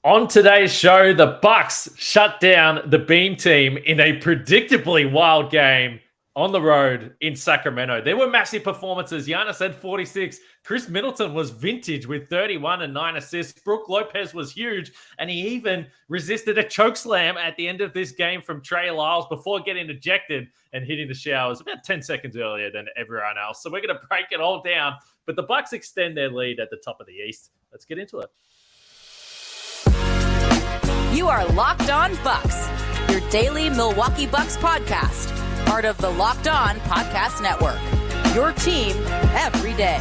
On today's show, the Bucks shut down the Beam team in a predictably wild game on the road in Sacramento. There were massive performances. Giannis had 46. Khris Middleton was vintage with 31 and 9 assists. Brook Lopez was huge, and he even resisted a choke slam at the end of this game from Trey Lyles before getting ejected and hitting the showers about 10 seconds earlier than everyone else. So we're going to break it all down. But the Bucks extend their lead at the top of the East. Let's get into it. You are Locked On Bucks, your daily Milwaukee Bucks podcast, part of the Locked On Podcast Network, your team every day.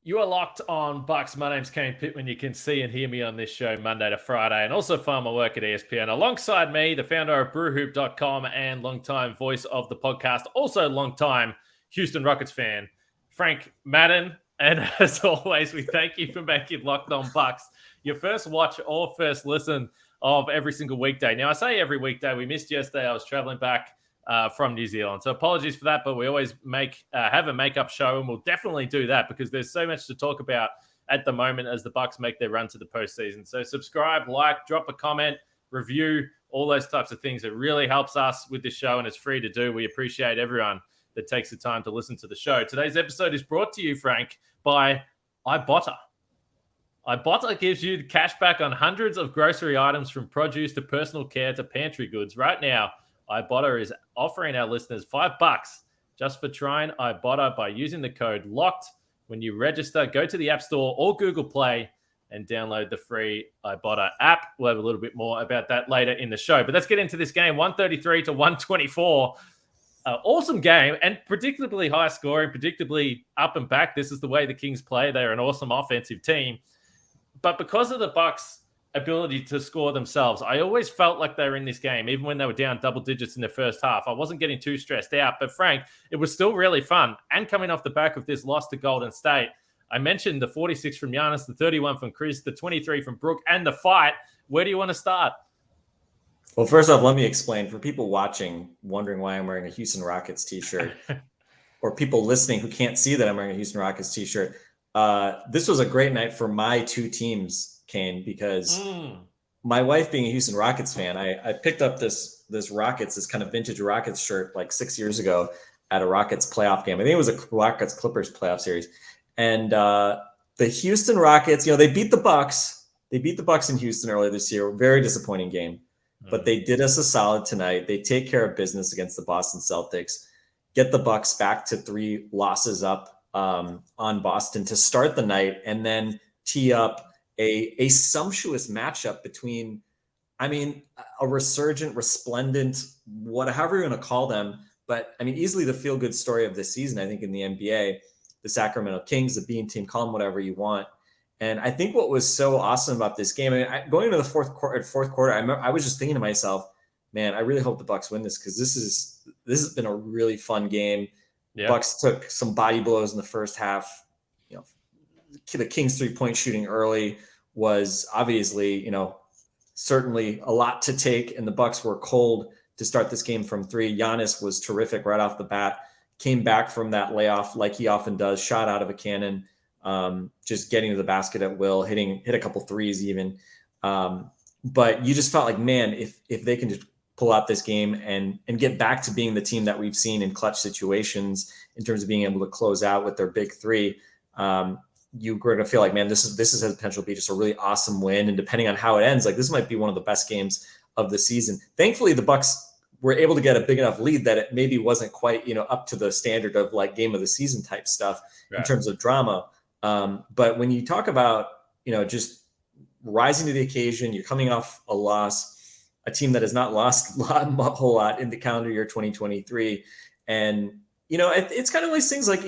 You are Locked On Bucks. My name's Kane Pittman. You can see and hear me on this show Monday to Friday, and also find my work at ESPN. Alongside me, the founder of brewhoop.com and longtime voice of the podcast, also longtime Houston Rockets fan, Frank Madden. And as always, we thank you for making Locked On Bucks your first watch or first listen of every single weekday. Now, I say every weekday. We missed yesterday. I was traveling back from New Zealand. So apologies for that, but we always have a makeup show, and we'll definitely do that because there's so much to talk about at the moment as the Bucks make their run to the postseason. So subscribe, like, drop a comment, review, all those types of things. It really helps us with this show, and it's free to do. We appreciate everyone that takes the time to listen to the show. Today's episode is brought to you, Frank, by iBotta. iBotta gives you cash back on hundreds of grocery items from produce to personal care to pantry goods. Right now, iBotta is offering our listeners $5 just for trying iBotta by using the code LOCKED. When you register, go to the App Store or Google Play and download the free iBotta app. We'll have a little bit more about that later in the show. But let's get into this game, 133 to 124. Awesome game and predictably high scoring, predictably up and back. This is the way the Kings play. They're an awesome offensive team. But because of the Bucks' ability to score themselves, I always felt like they were in this game, even when they were down double digits in the first half. I wasn't getting too stressed out. But Frank, it was still really fun. And coming off the back of this loss to Golden State, I mentioned the 46 from Giannis, the 31 from Khris, the 23 from Brook, and the fight. Where do you want to start? Well, first off, let me explain for people watching, wondering why I'm wearing a Houston Rockets t-shirt, or people listening who can't see that I'm wearing a Houston Rockets t-shirt. This was a great night for my two teams, Kane, because my wife being a Houston Rockets fan, I picked up this kind of vintage Rockets shirt like 6 years ago at a Rockets playoff game. I think it was a Rockets Clippers playoff series. And the Houston Rockets, they beat the Bucks. They beat the Bucks in Houston earlier this year. Very disappointing game. But they did us a solid tonight. They take care of business against the Boston Celtics, get the Bucks back to 3 losses up on Boston to start the night, and then tee up a sumptuous matchup between, a resurgent, resplendent, however you're going to call them. But, easily the feel-good story of this season, I think, in the NBA, the Sacramento Kings, the Beam team, call them whatever you want. And I think what was so awesome about this game, going into the fourth quarter, I was just thinking to myself, man, I really hope the Bucks win this because this has been a really fun game. Yeah. Bucks took some body blows in the first half. The Kings 3-point shooting early was obviously, certainly a lot to take, and the Bucks were cold to start this game from 3. Giannis was terrific right off the bat, came back from that layoff like he often does, shot out of a cannon. Just getting to the basket at will, hit a couple threes even. But you just felt like, man, if they can just pull out this game and get back to being the team that we've seen in clutch situations in terms of being able to close out with their big 3, you're going to feel like, man, this has the potential to be just a really awesome win. And depending on how it ends, like this might be one of the best games of the season. Thankfully, the Bucks were able to get a big enough lead that it maybe wasn't quite, up to the standard of like game of the season type stuff in terms of drama. But when you talk about, just rising to the occasion, you're coming off a loss, a team that has not lost a whole lot in the calendar year 2023. And, it's kind of these things like,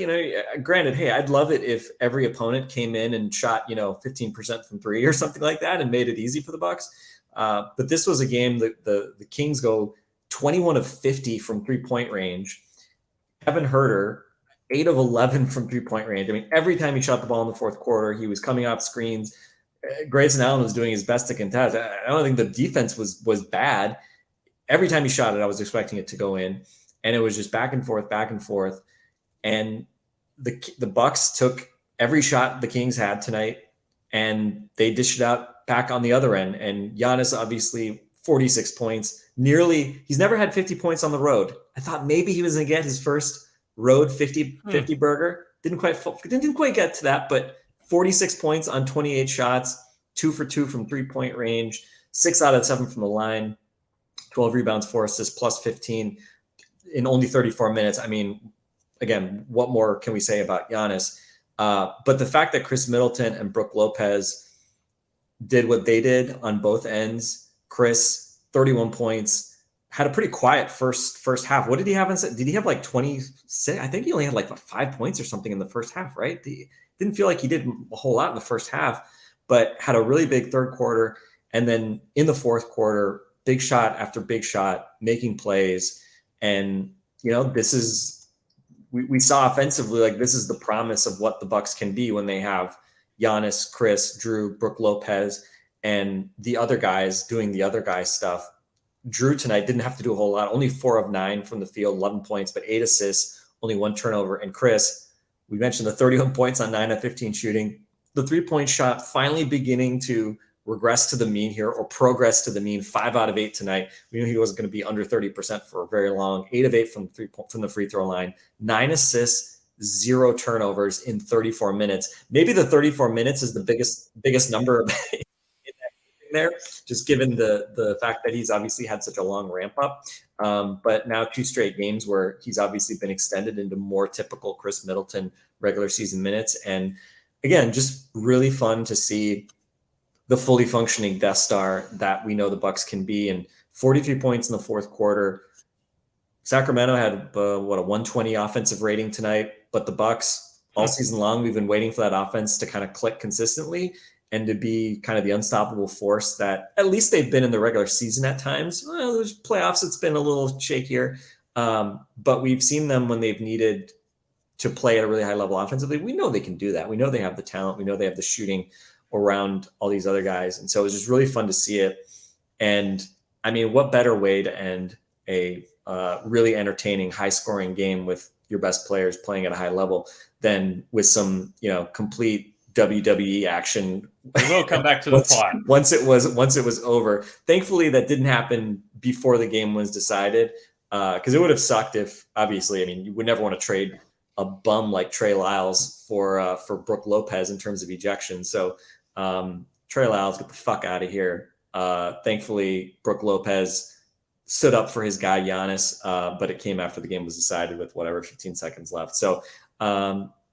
granted, hey, I'd love it if every opponent came in and shot, 15% from 3 or something like that and made it easy for the Bucks. But this was a game that the Kings go 21 of 50 from 3-point range. Kevin Huerter, 8 of 11 from 3-point range. Every time he shot the ball in the fourth quarter, he was coming off screens. Grayson Allen was doing his best to contest. I don't think the defense was bad. Every time he shot it, I was expecting it to go in. And it was just back and forth. And the Bucks took every shot the Kings had tonight and they dish it out back on the other end. And Giannis, obviously 46 points, he's never had 50 points on the road. I thought maybe he was going to get his first road 50 burger. Didn't quite get to that, but 46 points on 28 shots, 2 for 2 from 3-point range, 6 out of 7 from the line, 12 rebounds, 4 assists, plus 15 in only 34 minutes. I mean, again, what more can we say about Giannis? But the fact that Khris Middleton and Brook Lopez did what they did on both ends. Khris, 31 points, had a pretty quiet first half. What did he have? Did he have like 26? I think he only had like 5 points or something in the first half, right? Didn't feel like he did a whole lot in the first half, but had a really big third quarter. And then in the fourth quarter, big shot after big shot, making plays. And, we saw offensively, like this is the promise of what the Bucks can be when they have Giannis, Khris, Drew, Brook Lopez, and the other guys doing the other guys stuff. Drew tonight didn't have to do a whole lot, only 4 of 9 from the field, 11 points, but 8 assists, only 1 turnover. And Khris, we mentioned the 31 points on 9 of 15 shooting, the 3-point shot finally beginning to regress to the mean here, or progress to the mean. 5 out of 8 tonight. We knew he wasn't going to be under 30% for very long. 8 of 8 from the free throw line, 9 assists, 0 turnovers in 34 minutes. Maybe the 34 minutes is the biggest number there, just given the fact that he's obviously had such a long ramp up. But now 2 straight games where he's obviously been extended into more typical Khris Middleton regular season minutes. And again, just really fun to see the fully functioning Death Star that we know the Bucks can be. And 43 points in the fourth quarter. Sacramento had a 120 offensive rating tonight, but the Bucks all season long, we've been waiting for that offense to kind of click consistently and to be kind of the unstoppable force that at least they've been in the regular season at times. Well, there's playoffs, it's been a little shakier, but we've seen them when they've needed to play at a really high level offensively. We know they can do that. We know they have the talent. We know they have the shooting around all these other guys. And so it was just really fun to see it. And I mean, what better way to end a really entertaining, high scoring game with your best players playing at a high level than with some, complete WWE action. We will come back to the fight once it was over. Thankfully, that didn't happen before the game was decided, because it would have sucked if, obviously, I mean, you would never want to trade a bum like Trey Lyles for Brook Lopez in terms of ejection. So Trey Lyles, get the fuck out of here. Thankfully, Brook Lopez stood up for his guy Giannis, but it came after the game was decided with 15 seconds left.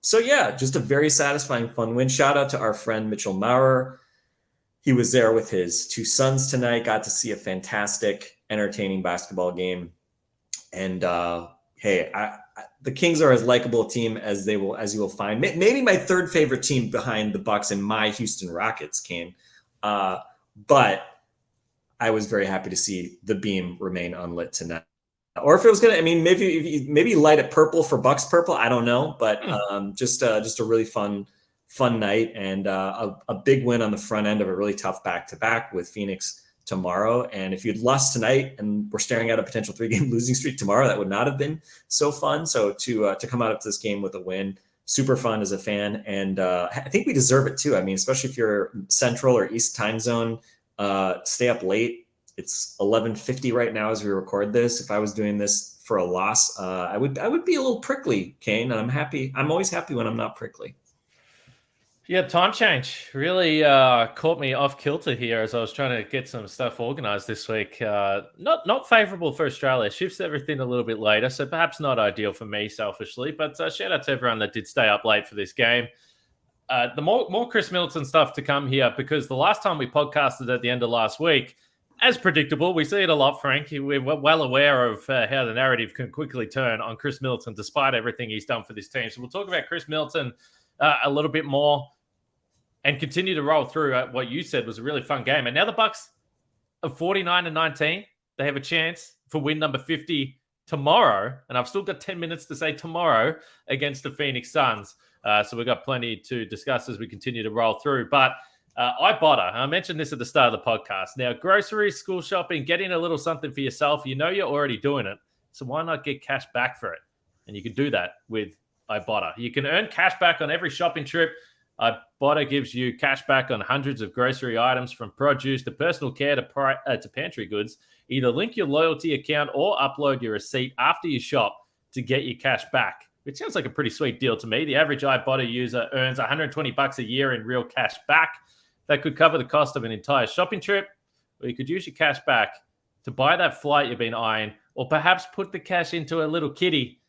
So yeah, just a very satisfying, fun win. Shout out to our friend Mitchell Maurer. He was there with his 2 sons tonight. Got to see a fantastic, entertaining basketball game. And hey, the Kings are as likable a team as you will find. Maybe my third favorite team behind the Bucks and my Houston Rockets, Kane. But I was very happy to see the beam remain unlit tonight. Or if it was maybe light it purple for Bucks purple. I don't know, but just a really fun night and a big win on the front end of a really tough back-to-back with Phoenix tomorrow. And if you'd lost tonight and we're staring at a potential 3-game losing streak tomorrow, that would not have been so fun. So to come out of this game with a win, super fun as a fan. And I think we deserve it too. I mean, especially if you're Central or East time zone, stay up late. It's 11:50 right now as we record this. If I was doing this for a loss, I would be a little prickly, Kane. And I'm happy. I'm always happy when I'm not prickly. Yeah, time change really caught me off kilter here as I was trying to get some stuff organized this week. Not favorable for Australia. Shifts everything a little bit later, so perhaps not ideal for me selfishly. But shout out to everyone that did stay up late for this game. The more Khris Middleton stuff to come here, because the last time we podcasted at the end of last week, as predictable, we see it a lot, Frank. We're well aware of how the narrative can quickly turn on Khris Middleton despite everything he's done for this team. So we'll talk about Khris Middleton a little bit more and continue to roll through what you said was a really fun game. And now the Bucks are 49-19. They have a chance for win number 50 tomorrow. And I've still got 10 minutes to say tomorrow against the Phoenix Suns. So we've got plenty to discuss as we continue to roll through. But Ibotta, I mentioned this at the start of the podcast. Now, groceries, school shopping, getting a little something for yourself. You know you're already doing it. So why not get cash back for it? And you can do that with Ibotta. You can earn cash back on every shopping trip Ibotta gives you cash back on hundreds of grocery items from produce to personal care to pantry goods. Either link your loyalty account or upload your receipt after you shop to get your cash back. It sounds like a pretty sweet deal to me. The average Ibotta user earns $120 a year in real cash back. That could cover the cost of an entire shopping trip, or you could use your cash back to buy that flight you've been eyeing, or perhaps put the cash into a little kitty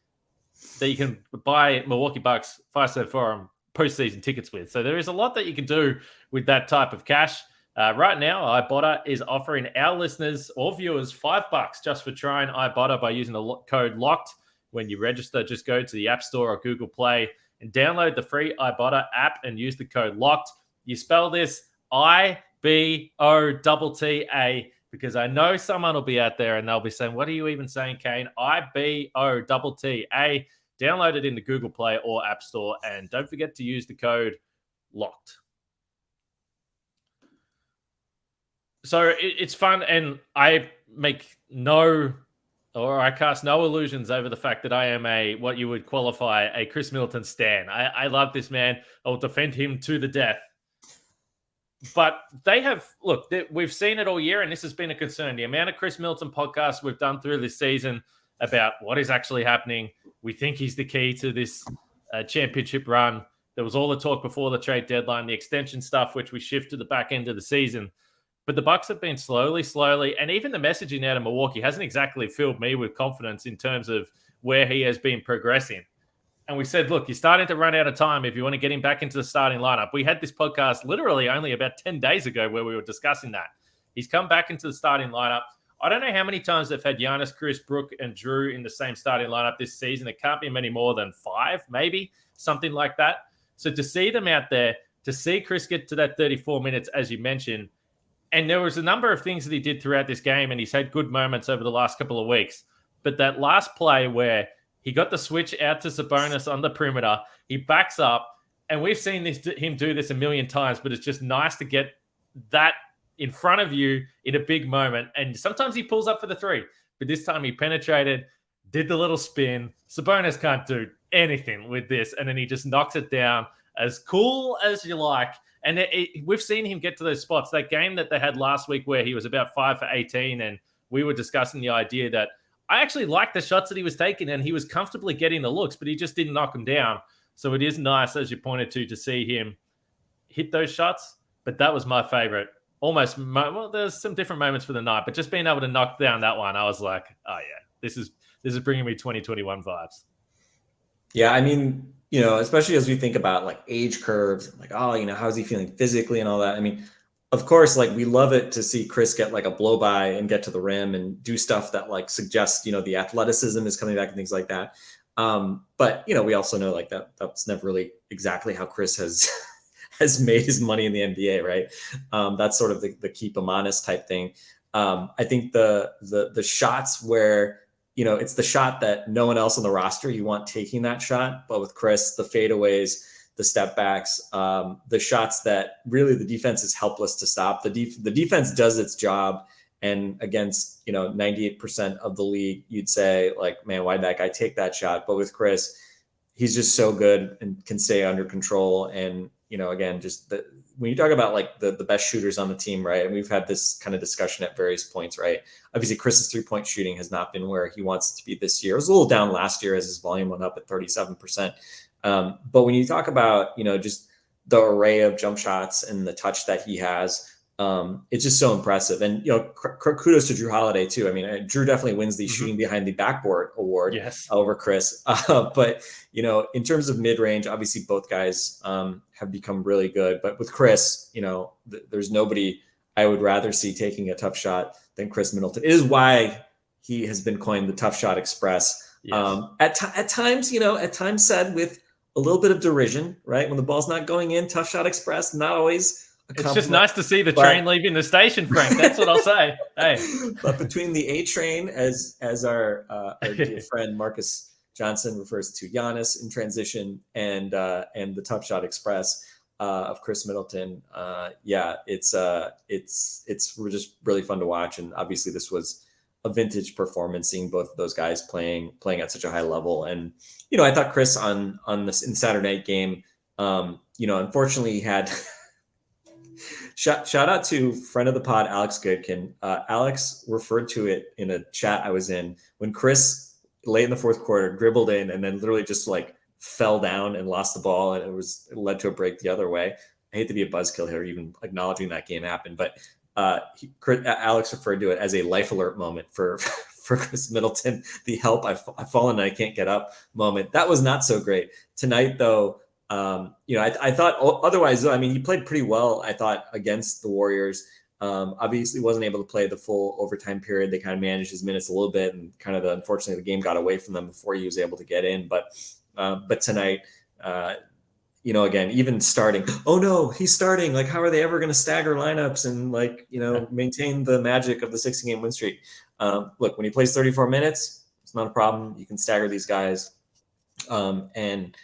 that you can buy Milwaukee Bucks 5-7 Forum postseason tickets with. So there is a lot that you can do with that type of cash. Right now, Ibotta is offering our listeners or viewers $5 just for trying Ibotta by using the code LOCKED. When you register, just go to the App Store or Google Play and download the free Ibotta app and use the code LOCKED. You spell this I-B-O-T-T-A, because I know someone will be out there and they'll be saying, what are you even saying, Kane? I-B-O-T-T-A. Download it in the Google Play or App Store, and don't forget to use the code LOCKED. So it's fun, and I cast no illusions over the fact that I am what you would qualify a Khris Middleton stan. I love this man. I will defend him to the death. But we've seen it all year, and this has been a concern. The amount of Khris Middleton podcasts we've done through this season about what is actually happening. We think he's the key to this championship run. There was all the talk before the trade deadline, the extension stuff, which we shift to the back end of the season. But the Bucks have been slowly, and even the messaging out of Milwaukee hasn't exactly filled me with confidence in terms of where he has been progressing. And we said, look, you're starting to run out of time if you want to get him back into the starting lineup. We had this podcast literally only about 10 days ago where we were discussing that. He's come back into the starting lineup. I don't know how many times they've had Giannis, Chris, Brook, and Drew in the same starting lineup this season. It can't be many more than 5, maybe, something like that. So to see them out there, to see Khris get to that 34 minutes, as you mentioned, and there was a number of things that he did throughout this game, and he's had good moments over the last couple of weeks. But that last play where he got the switch out to Sabonis on the perimeter, he backs up, and we've seen him do this a million times, but it's just nice to get that in front of you in a big moment. And sometimes he pulls up for the 3, but this time he penetrated, did the little spin. Sabonis can't do anything with this, and then he just knocks it down as cool as you like. And we've seen him get to those spots. That game that they had last week where he was about 5 for 18, and we were discussing the idea that I actually liked the shots that he was taking, and he was comfortably getting the looks, but he just didn't knock them down. So it is nice, as you pointed to see him hit those shots. But that was my favorite. There's some different moments for the night, but just being able to knock down that one, I was like, oh yeah, this is bringing me 2021 vibes. Yeah, I mean, especially as we think about like age curves, like, how's he feeling physically and all that. I mean, of course, like we love it to see Khris get like a blow by and get to the rim and do stuff that like suggests, the athleticism is coming back and things like that. But, we also know like that's never really exactly how Khris has made his money in the NBA, right? That's sort of the keep him honest type thing. I think the shots where, it's the shot that no one else on the roster you want taking that shot. But with Khris, the fadeaways, the step backs, the shots that really the defense is helpless to stop. The defense does its job. And against, 98% of the league, you'd say like, man, why'd that guy take that shot? But with Khris, he's just so good and can stay under control. And, again, just when you talk about like the best shooters on the team, right? And we've had this kind of discussion at various points, right? Obviously, Chris's 3-point shooting has not been where he wants it to be this year. It was a little down last year as his volume went up at 37%. But when you talk about, just the array of jump shots and the touch that he has, it's just so impressive. And, kudos to Drew Holiday too. I mean, Drew definitely wins the shooting behind the backboard award over Khris. But, in terms of mid-range, obviously both guys have become really good. But with Khris, there's nobody I would rather see taking a tough shot than Khris Middleton. It is why he has been coined the Tough Shot Express. Yes. At times said with a little bit of derision, right? When the ball's not going in, Tough Shot Express, not always. It's just nice to see the train leaving the station, Frank. That's what I'll say. Hey, but between the A train, as our dear friend Marcus Johnson refers to Giannis in transition, and the Tough Shot Express of Khris Middleton, it's just really fun to watch. And obviously, this was a vintage performance, seeing both of those guys playing at such a high level. And I thought Khris in the Saturday night game. Unfortunately, he had shout out to friend of the pod, Alex Goodkin. Alex referred to it in a chat I was in when Khris late in the fourth quarter dribbled in and then literally just like fell down and lost the ball, and it led to a break the other way. I hate to be a buzzkill here, even acknowledging that game happened, but Alex referred to it as a life alert moment for Khris Middleton, the help I've fallen and I can't get up moment. That was not so great. Tonight, though, I thought otherwise, I mean, he played pretty well, I thought, against the Warriors. Obviously wasn't able to play the full overtime period. They kind of managed his minutes a little bit, and kind of unfortunately the game got away from them before he was able to get in. But tonight, again, even starting, oh no, he's starting. Like, how are they ever going to stagger lineups and maintain the magic of the 60-game win streak? Look, when he plays 34 minutes, it's not a problem. You can stagger these guys. And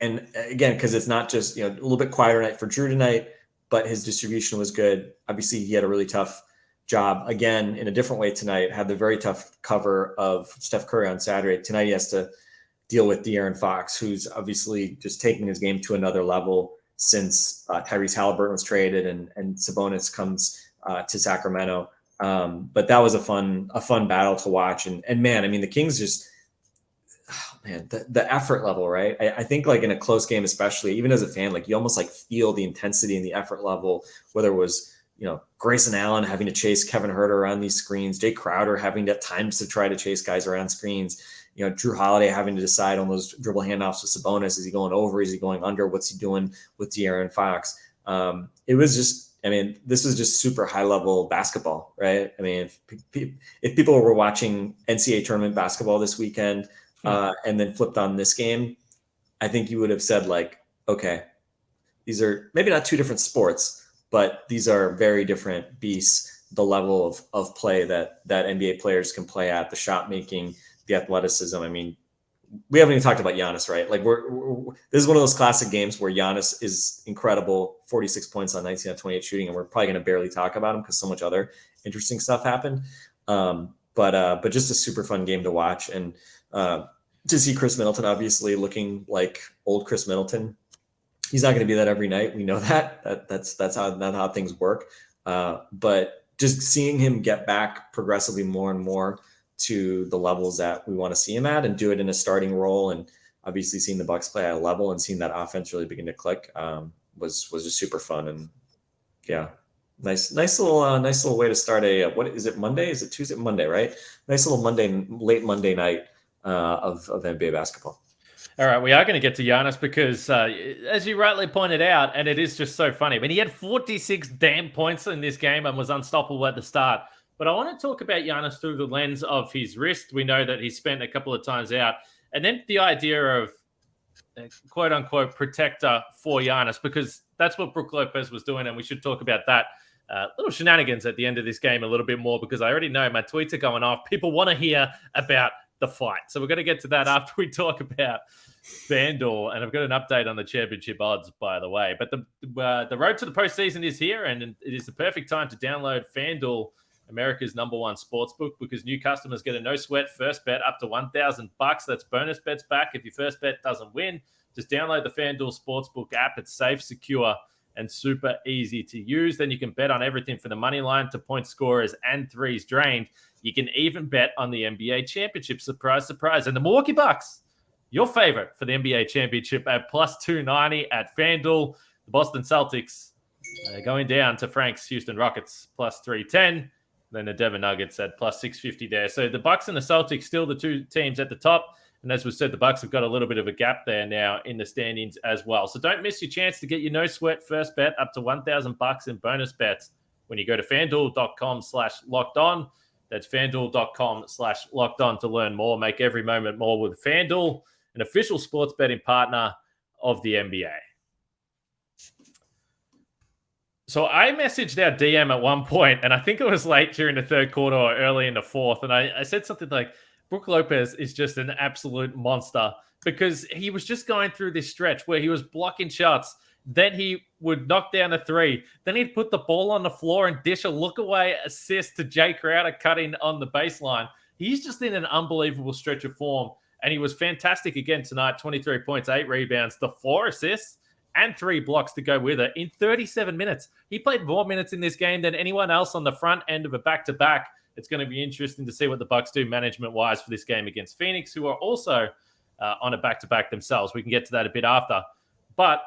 again, because it's not just, a little bit quieter night for Drew tonight, but his distribution was good. Obviously, he had a really tough job. Again, in a different way tonight, had the very tough cover of Steph Curry on Saturday. Tonight, he has to deal with De'Aaron Fox, who's obviously just taking his game to another level since Tyrese Halliburton was traded and Sabonis comes to Sacramento. But that was a fun battle to watch. And man, I mean, the Kings just, the effort level, right? I think like in a close game, especially even as a fan, like you almost like feel the intensity and the effort level, whether it was, Grayson Allen having to chase Kevin Huerter around these screens, Jay Crowder having at times to try to chase guys around screens, Drew Holiday having to decide on those dribble handoffs with Sabonis. Is he going over? Is he going under? What's he doing with De'Aaron Fox? It was just, this was just super high level basketball, right? I mean, if people were watching NCAA tournament basketball this weekend, and then flipped on this game, I think you would have said like, okay, these are maybe not two different sports, but these are very different beasts. The level of play that NBA players can play at, the shot making, the athleticism. I mean, we haven't even talked about Giannis, right? Like this is one of those classic games where Giannis is incredible, 46 points on 19 out of 28 shooting, and we're probably going to barely talk about him because so much other interesting stuff happened. But just a super fun game to watch, and to see Khris Middleton obviously looking like old Khris Middleton. He's not going to be that every night. We know that's how things work. But just seeing him get back progressively more and more to the levels that we want to see him at, and do it in a starting role, and obviously seeing the Bucks play at a level and seeing that offense really begin to click was just super fun. And yeah, nice little way to start what is it, Monday? Is it Tuesday? Monday, right? Nice little late Monday night of NBA basketball. All right, we are going to get to Giannis because, as you rightly pointed out, and it is just so funny, I mean, he had 46 damn points in this game and was unstoppable at the start. But I want to talk about Giannis through the lens of his wrist. We know that he spent a couple of times out. And then the idea of, quote-unquote, protector for Giannis, because that's what Brook Lopez was doing, and we should talk about that. Little shenanigans at the end of this game a little bit more, because I already know my tweets are going off. People want to hear about the fight. So we're going to get to that after we talk about FanDuel, and I've got an update on the championship odds, by the way. But the road to the postseason is here, and it is the perfect time to download FanDuel, America's #1 sportsbook, because new customers get a no sweat first bet up to $1,000. That's bonus bets back if your first bet doesn't win. Just download the FanDuel Sportsbook app. It's safe, secure, and super easy to use. Then you can bet on everything from the money line to point scorers and threes drained. You can even bet on the NBA championship. Surprise, surprise. And the Milwaukee Bucks, your favorite for the NBA championship, at plus 290 at FanDuel. The Boston Celtics going down to Frank's Houston Rockets, plus 310. Then the Denver Nuggets at plus 650 there. So the Bucks and the Celtics still the two teams at the top. And as we said, the Bucks have got a little bit of a gap there now in the standings as well. So don't miss your chance to get your no sweat first bet up to $1,000 in bonus bets when you go to FanDuel.com/lockedon. That's FanDuel.com/lockedon to learn more. Make every moment more with FanDuel, an official sports betting partner of the NBA. So I messaged our DM at one point, and I think it was late during the third quarter or early in the fourth, and I said something like, Brook Lopez is just an absolute monster, because he was just going through this stretch where he was blocking shots, then he would knock down a three, then he'd put the ball on the floor and dish a look-away assist to Jay Crowder cutting on the baseline. He's just in an unbelievable stretch of form, and he was fantastic again tonight, 23 points, 8 rebounds, the 4 assists. and 3 blocks to go with it in 37 minutes. He played more minutes in this game than anyone else on the front end of a back-to-back. It's going to be interesting to see what the Bucks do management-wise for this game against Phoenix, who are also on a back-to-back themselves. We can get to that a bit after. But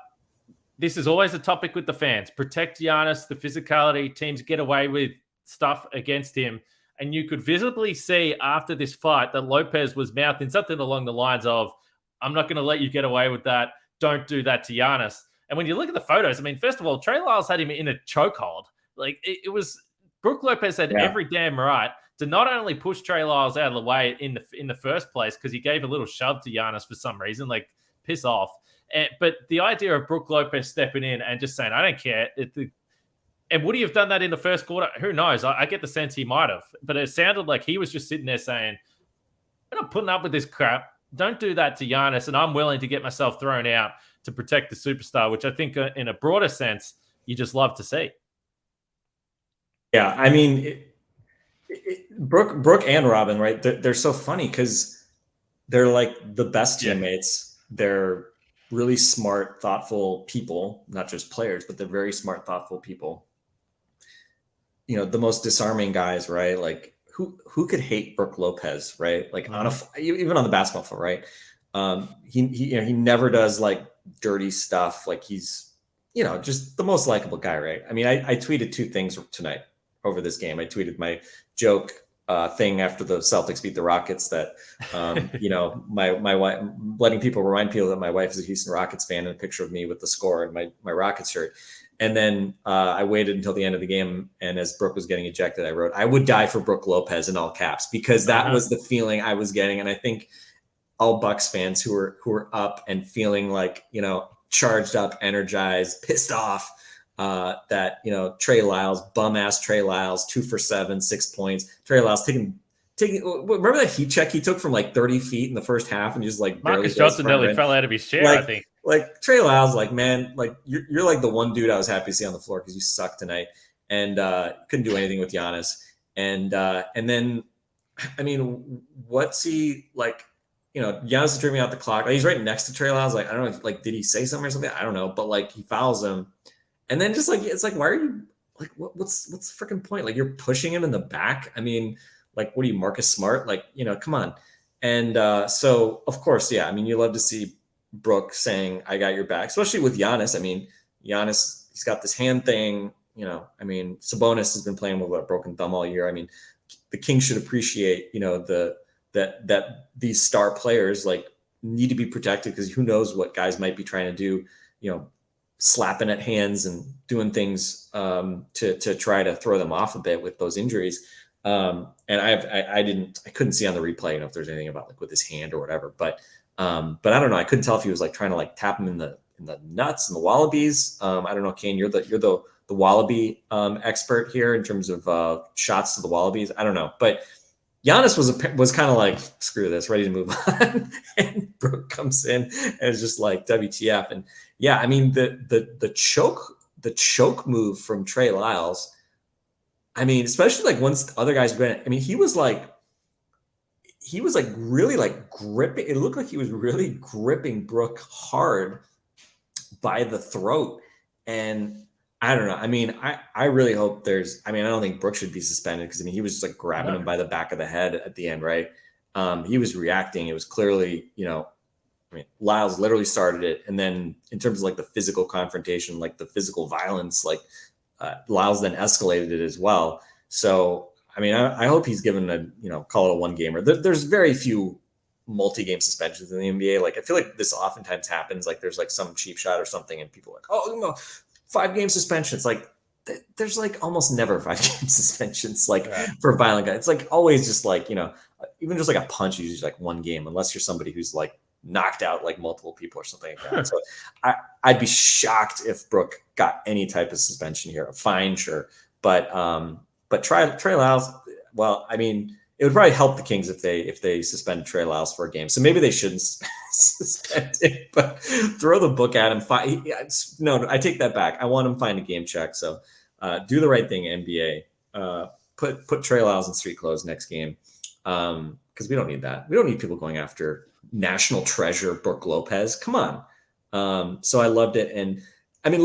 this is always a topic with the fans. Protect Giannis, the physicality. Teams get away with stuff against him. And you could visibly see after this fight that Lopez was mouthing something along the lines of, I'm not going to let you get away with that. Don't do that to Giannis. And when you look at the photos, I mean, first of all, Trey Lyles had him in a chokehold. Like, it was Brook Lopez had every damn right to not only push Trey Lyles out of the way in the first place because he gave a little shove to Giannis for some reason, like piss off. But the idea of Brook Lopez stepping in and just saying, I don't care. And would he have done that in the first quarter? Who knows? I get the sense he might have. But it sounded like he was just sitting there saying, I'm not putting up with this crap. Don't do that to Giannis. And I'm willing to get myself thrown out to protect the superstar, which I think in a broader sense, you just love to see. Yeah, I mean, Brooke and Robin, right? They're so funny because they're like the best teammates. They're really smart, thoughtful people, not just players, but they're very smart, thoughtful people. You know, the most disarming guys, right? Like who could hate Brook Lopez, right? Like even on the basketball floor, right? He never does like dirty stuff. Like he's, just the most likable guy, right? I mean, I tweeted 2 things tonight over this game. I tweeted my joke thing after the Celtics beat the Rockets that, my wife, letting people remind people that my wife is a Houston Rockets fan, and a picture of me with the score and my Rockets shirt. And then I waited until the end of the game, and as Brook was getting ejected, I wrote, I would die for Brook Lopez in all caps, because that was the feeling I was getting. And I think all Bucks fans who were up and feeling like, charged up, energized, pissed off, that, Trey Lyles, bum ass Trey Lyles, 2 for 7, 6 points. Trey Lyles taking. Remember that heat check he took from like 30 feet in the first half and just like Marcus Johnson nearly fell out of his chair, I think. Like Trey Lyles, like, man, like you're like the one dude I was happy to see on the floor because you suck tonight and couldn't do anything with Giannis. And then, I mean, what's he like? Giannis is dreaming out the clock. Like, he's right next to Trey Lyles. Like, I don't know, like, did he say something or something? I don't know, but like he fouls him, and then just like it's like, why are you like what's the freaking point? Like, you're pushing him in the back. I mean, like, what are you, Marcus Smart? Like, come on. And so of course, yeah. I mean, you love to see Brook saying, I got your back, especially with Giannis. I mean, Giannis, he's got this hand thing, I mean, Sabonis has been playing with a broken thumb all year. I mean, the Kings should appreciate, that these star players like need to be protected, because who knows what guys might be trying to do, slapping at hands and doing things to try to throw them off a bit with those injuries. And I couldn't see on the replay, if there's anything about like with his hand or whatever, but I don't know. I couldn't tell if he was like trying to like tap him in the nuts and the wallabies. I don't know, Kane, you're the wallaby expert here in terms of shots to the wallabies. I don't know, but Giannis was kind of like, screw this, ready to move on. And Brook comes in and is just like, WTF. And yeah, I mean, the choke move from Trey Lyles. I mean, especially like once the other guys went, I mean, he was like really like gripping. It looked like he was really gripping Brook hard by the throat. And I don't know. I mean, I really hope I don't think Brook should be suspended, because I mean, he was just like grabbing him by the back of the head at the end, right? He was reacting. It was clearly, Lyles literally started it. And then in terms of like the physical confrontation, like the physical violence, like Lyles then escalated it as well. So, I mean, I hope he's given call it a 1-gamer. There's very few multi-game suspensions in the NBA. Like, I feel like this oftentimes happens. Like, there's like some cheap shot or something, and people are like, oh, 5-game suspension. It's like, there's like almost never 5-game suspensions, like for violent guys. It's like always just like, even just like a punch is usually like 1 game, unless you're somebody who's like knocked out like multiple people or something like that. So I'd be shocked if Brook got any type of suspension here. Fine, sure. But Trey Lyles, well, I mean, it would probably help the Kings if they suspend Trey Lyles for a game. So maybe they shouldn't suspend him, but throw the book at him. No, I take that back. I want him to find a game check. So do the right thing, NBA. Put Trey Lyles in street clothes next game, because we don't need that. We don't need people going after national treasure Brook Lopez. Come on. So I loved it. And I mean,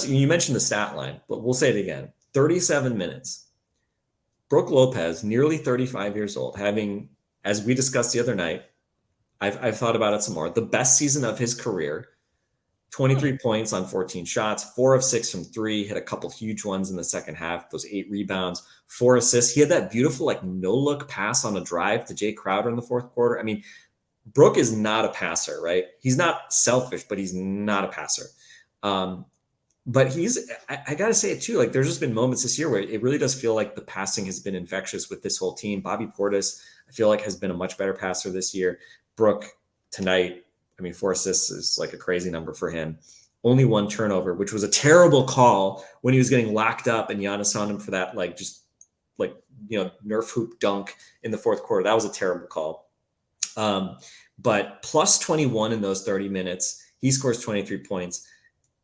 you mentioned the stat line, but we'll say it again. 37 minutes. Brook Lopez, nearly 35 years old, having, as we discussed the other night, I've thought about it some more, the best season of his career. 23 points on 14 shots, 4 of 6 from 3, hit a couple huge ones in the second half, those 8 rebounds, 4 assists. He had that beautiful, like, no-look pass on a drive to Jay Crowder in the fourth quarter. I mean, Brook is not a passer, right? He's not selfish, but he's not a passer. But I got to say it too, like, there's just been moments this year where it really does feel like the passing has been infectious with this whole team. Bobby Portis, I feel like, has been a much better passer this year. Brook tonight, I mean, 4 assists is like a crazy number for him. Only 1 turnover, which was a terrible call when he was getting locked up and Giannis on him for that, like, just like, Nerf hoop dunk in the fourth quarter. That was a terrible call. But plus 21 in those 30 minutes, he scores 23 points.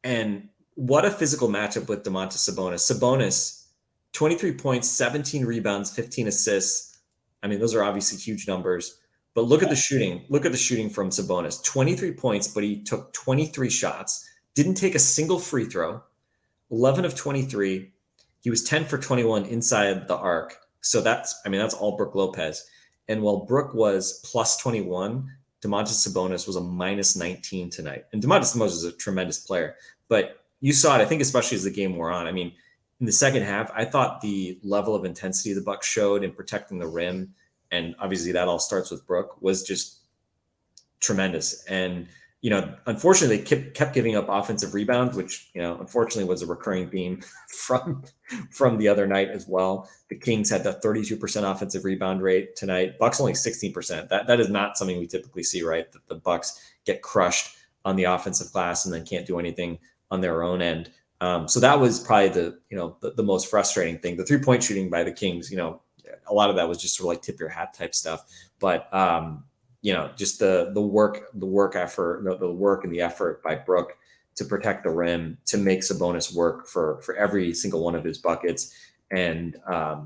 And what a physical matchup with Domantas Sabonis. Sabonis, 23 points, 17 rebounds, 15 assists. I mean, those are obviously huge numbers. But look at the shooting. Look at the shooting from Sabonis. 23 points, but he took 23 shots. Didn't take a single free throw. 11 of 23. He was 10 for 21 inside the arc. So that's all Brook Lopez. And while Brook was plus 21, Domantas Sabonis was a minus 19 tonight. And Domantas Sabonis is a tremendous player. But you saw it, I think, especially as the game wore on. I mean, in the second half, I thought the level of intensity the Bucks showed in protecting the rim, and obviously that all starts with Brook, was just tremendous. And, unfortunately, they kept giving up offensive rebounds, which, unfortunately was a recurring theme from the other night as well. The Kings had the 32% offensive rebound rate tonight. Bucks only 16%. That is not something we typically see, right? That the Bucks get crushed on the offensive glass and then can't do anything on their own end. So that was probably the most frustrating thing. The 3-point shooting by the Kings, a lot of that was just sort of like tip your hat type stuff. But, just the work effort, the work and the effort by Brook to protect the rim, to make Sabonis work for every single one of his buckets. And, I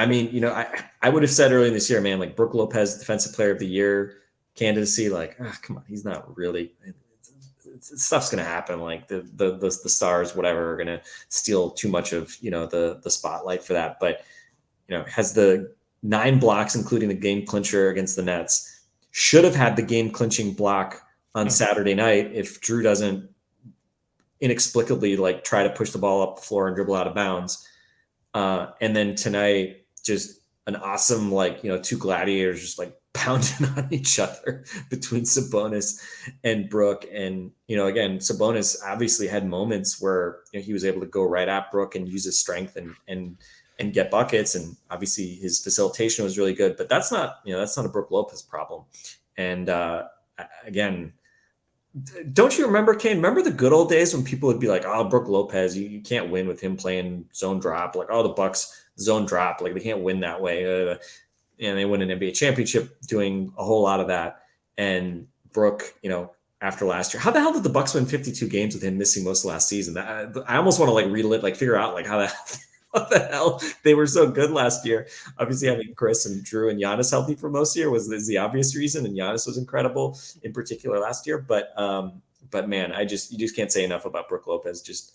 would have said early in this year, man, like, Brook Lopez, Defensive Player of the Year candidacy, like, come on, he's not really. Stuff's going to happen. Like the stars, whatever, are going to steal too much of, the spotlight for that. But, has the 9 blocks, including the game clincher against the Nets, should have had the game clinching block on Saturday night if Drew doesn't inexplicably, like, try to push the ball up the floor and dribble out of bounds. And then tonight, just an awesome, like, 2 gladiators just, like, pounding on each other between Sabonis and Brook. And, again, Sabonis obviously had moments where he was able to go right at Brook and use his strength and get buckets. And obviously his facilitation was really good, but that's not a Brook Lopez problem. And again, don't you remember, Kane? Remember the good old days when people would be like, "Oh, Brook Lopez, you can't win with him playing zone drop." Like, "Oh, the Bucks zone drop, like they can't win that way." And they win an NBA championship doing a whole lot of that. And Brook, after last year, how the hell did the Bucks win 52 games with him missing most of last season? I almost want to, like, relive, like, figure out, like, what the hell they were so good last year. Obviously, having Khris and Drew and Giannis healthy for most of the year is the obvious reason. And Giannis was incredible in particular last year. But man, you just can't say enough about Brook Lopez. Just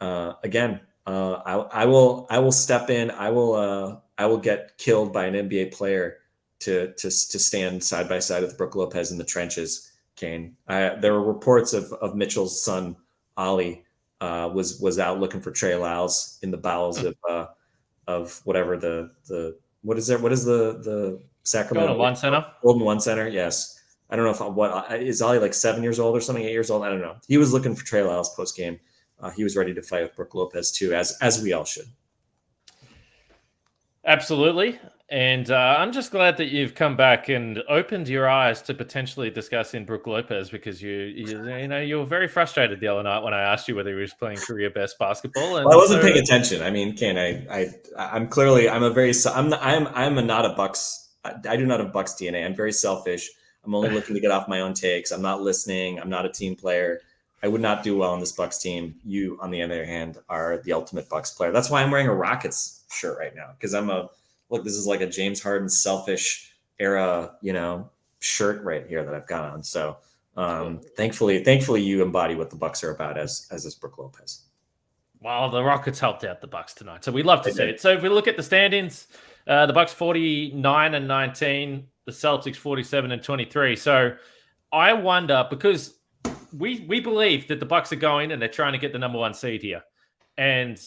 again, I will step in. I will get killed by an NBA player to stand side by side with Brook Lopez in the trenches, Kane. There were reports of Mitchell's son, Ollie, was out looking for Trey Lyles in the bowels of whatever what is the Sacramento Golden One Center. Yes. I don't know is Ollie like 7 years old or something, 8 years old? I don't know. He was looking for Trey Lyles post game. He was ready to fight with Brook Lopez too, as we all should. Absolutely. And I'm just glad that you've come back and opened your eyes to potentially discussing Brook Lopez, because you were very frustrated the other night when I asked you whether he was playing career best basketball. And I wasn't paying attention. I mean, Ken, I'm not a Bucks. I do not have Bucks DNA. I'm very selfish. I'm only looking to get off my own takes. I'm not listening. I'm not a team player. I would not do well on this Bucks team. You, on the other hand, are the ultimate Bucks player. That's why I'm wearing a Rockets shirt right now, because this is like a James Harden selfish era, shirt right here that I've got on. So Thankfully, you embody what the Bucks are about, as is Brook Lopez. Well, the Rockets helped out the Bucks tonight, so we love to see it. So if we look at the standings, the Bucks 49-19, the Celtics 47-23. So I wonder, because we believe that the Bucks are going and they're trying to get the number one seed here, and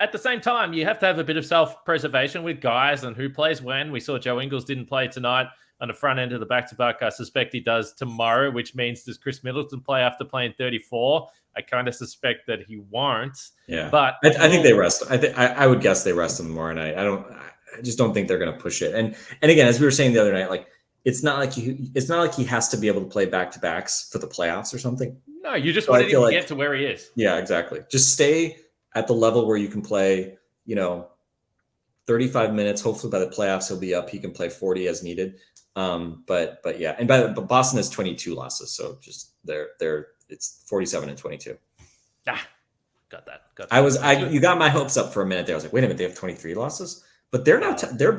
at the same time, you have to have a bit of self-preservation with guys and who plays when. We saw Joe Ingles didn't play tonight on the front end of the back-to-back. I suspect he does tomorrow, which means does Khris Middleton play after playing 34? I kind of suspect that he won't. Yeah, but I think they rest. I would guess they rest him tomorrow night. I just don't think they're going to push it. And again, as we were saying the other night, like it's not like he has to be able to play back-to-backs for the playoffs or something. No, you just wanted him to get to where he is. Yeah, exactly. Just stay at the level where you can play, 35 minutes. Hopefully by the playoffs he'll be up. He can play 40 as needed. But yeah, but Boston has 22 losses, so just it's 47-22. Got that. You got my hopes up for a minute there. I was like, wait a minute, they have 23 losses, but they're now they're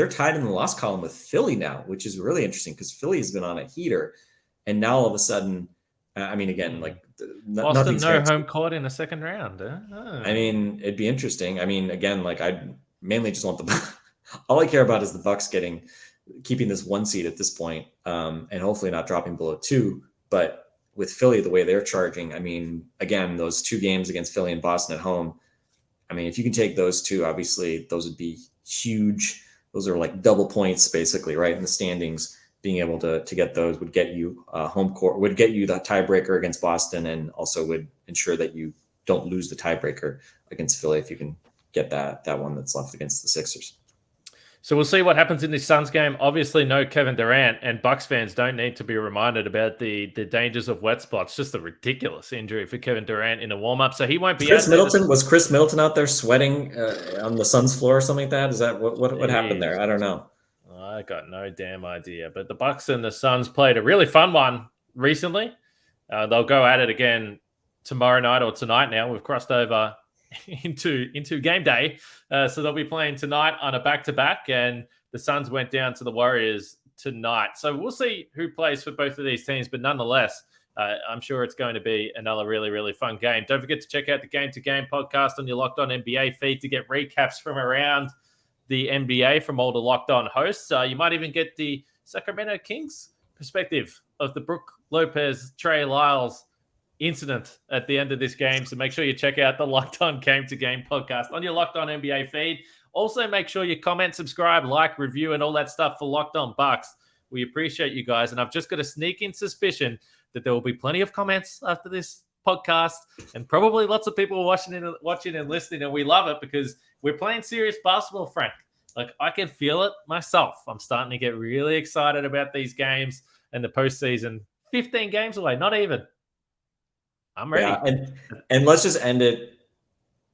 tied in the loss column with Philly now, which is really interesting because Philly has been on a heater, and now all of a sudden, again, like Boston no home court in the second round. Oh. It'd be interesting. Again, like I mainly just want all I care about is the Bucks keeping this one seed at this point, and hopefully not dropping below 2. But with Philly, the way they're charging, again, those 2 games against Philly and Boston at home, if you can take those 2, obviously those would be huge. Those are like double points basically, right, in the standings. Being able to get those would get you home court, would get you the tiebreaker against Boston, and also would ensure that you don't lose the tiebreaker against Philly if you can get that one that's left against the Sixers. So we'll see what happens in this Suns game. Obviously, no Kevin Durant, and Bucks fans don't need to be reminded about the dangers of wet spots. Just a ridiculous injury for Kevin Durant in a warm-up, so he won't be Khris Middleton. Was Khris Middleton out there sweating on the Suns floor or something like that? Is that what happened there? I don't know. I got no damn idea. But the Bucks and the Suns played a really fun one recently. They'll go at it again tomorrow night or tonight now. We've crossed over into game day. So they'll be playing tonight on a back-to-back, and the Suns went down to the Warriors tonight. So we'll see who plays for both of these teams, but nonetheless, I'm sure it's going to be another really, really fun game. Don't forget to check out the Game to Game podcast on your Locked On NBA feed to get recaps from around the NBA from all the Locked On hosts. You might even get the Sacramento Kings perspective of the Brook Lopez, Trey Lyles incident at the end of this game. So make sure you check out the Locked On Game to Game podcast on your Locked On NBA feed. Also, make sure you comment, subscribe, like, review, and all that stuff for Locked On Bucks. We appreciate you guys. And I've just got a sneaking suspicion that there will be plenty of comments after this podcast, and probably lots of people watching and listening. And we love it because we're playing serious basketball, Frank. Like, I can feel it myself. I'm starting to get really excited about these games and the postseason. 15 games away, not even. I'm ready. Yeah, and let's just end it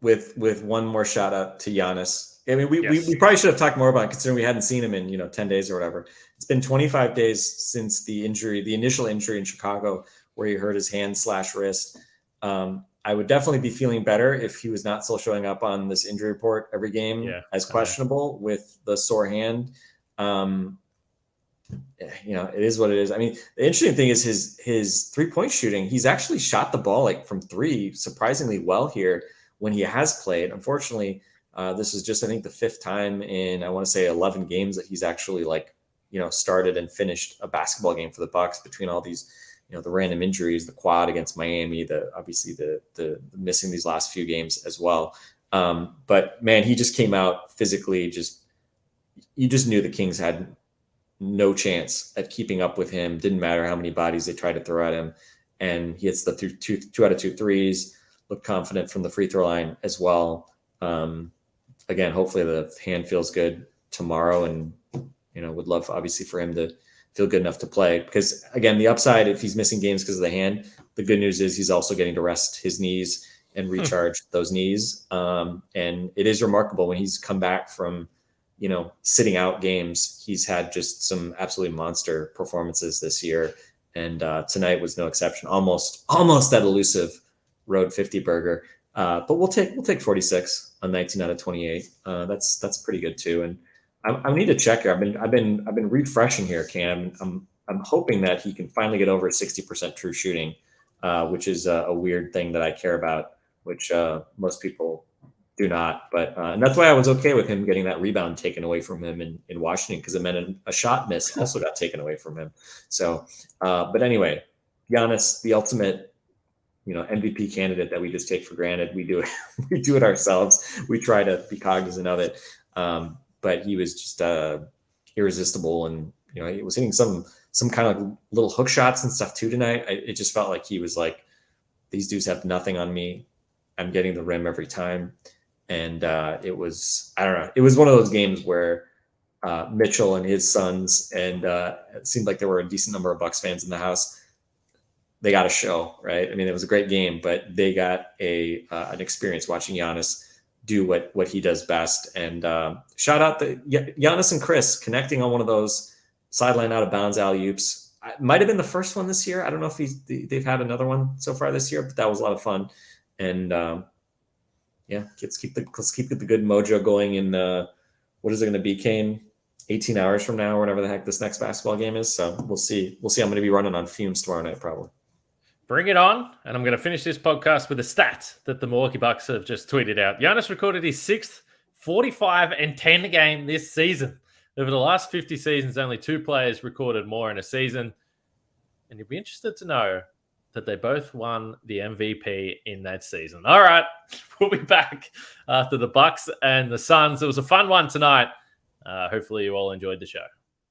with one more shout out to Giannis. We probably should have talked more about it considering we hadn't seen him in 10 days or whatever. It's been 25 days since the initial injury in Chicago where he hurt his hand/wrist. I would definitely be feeling better if he was not still showing up on this injury report every game as questionable with the sore hand. It is what it is. The interesting thing is his 3-point shooting. He's actually shot the ball from 3 surprisingly well here when he has played. Unfortunately, this is just, I think, the 5th time in, I want to say 11 games that he's actually started and finished a basketball game for the Bucks between all these, the random injuries, the quad against Miami, obviously the missing these last few games as well. But man, he just came out physically. You just knew the Kings had no chance at keeping up with him. Didn't matter how many bodies they tried to throw at him. And he hits the 2 out of 2 threes, looked confident from the free throw line as well. Again, hopefully the hand feels good tomorrow, and, would love obviously for him to feel good enough to play, because again, the upside, if he's missing games because of the hand, the good news is he's also getting to rest his knees and recharge those knees. And it is remarkable when he's come back from, sitting out games. He's had just some absolutely monster performances this year. And tonight was no exception. Almost that elusive road 50 burger. But we'll take 46 on 19 out of 28. That's pretty good too. And I need to check here. I've been refreshing here, Cam. I'm hoping that he can finally get over 60% true shooting, which is a weird thing that I care about, which most people do not. But and that's why I was okay with him getting that rebound taken away from him in Washington, because it meant a shot miss also got taken away from him. So, but anyway, Giannis, the ultimate, MVP candidate that we just take for granted. We do it. We do it ourselves. We try to be cognizant of it. But he was just irresistible, and he was hitting some kind of little hook shots and stuff too tonight. It just felt like he was like, these dudes have nothing on me. I'm getting the rim every time. And it was, I don't know, it was one of those games where Mitchell and his sons, and it seemed like there were a decent number of Bucks fans in the house. They got a show, right? I mean, it was a great game, but they got an experience watching Giannis do what he does best. And shout out to Giannis and Khris connecting on one of those sideline out of bounds alley-oops. It might have been the first one this year. I don't know if they've had another one so far this year, but that was a lot of fun. And let's keep the good mojo going in what is it going to be, Kane? 18 hours from now or whatever the heck this next basketball game is. So we'll see. I'm going to be running on fumes tomorrow night probably. Bring it on. And I'm going to finish this podcast with a stat that the Milwaukee Bucks have just tweeted out. Giannis recorded his 6th 45-10 game this season. Over the last 50 seasons, only 2 players recorded more in a season. And you'll be interested to know that they both won the MVP in that season. All right, we'll be back after the Bucks and the Suns. It was a fun one tonight. Hopefully you all enjoyed the show.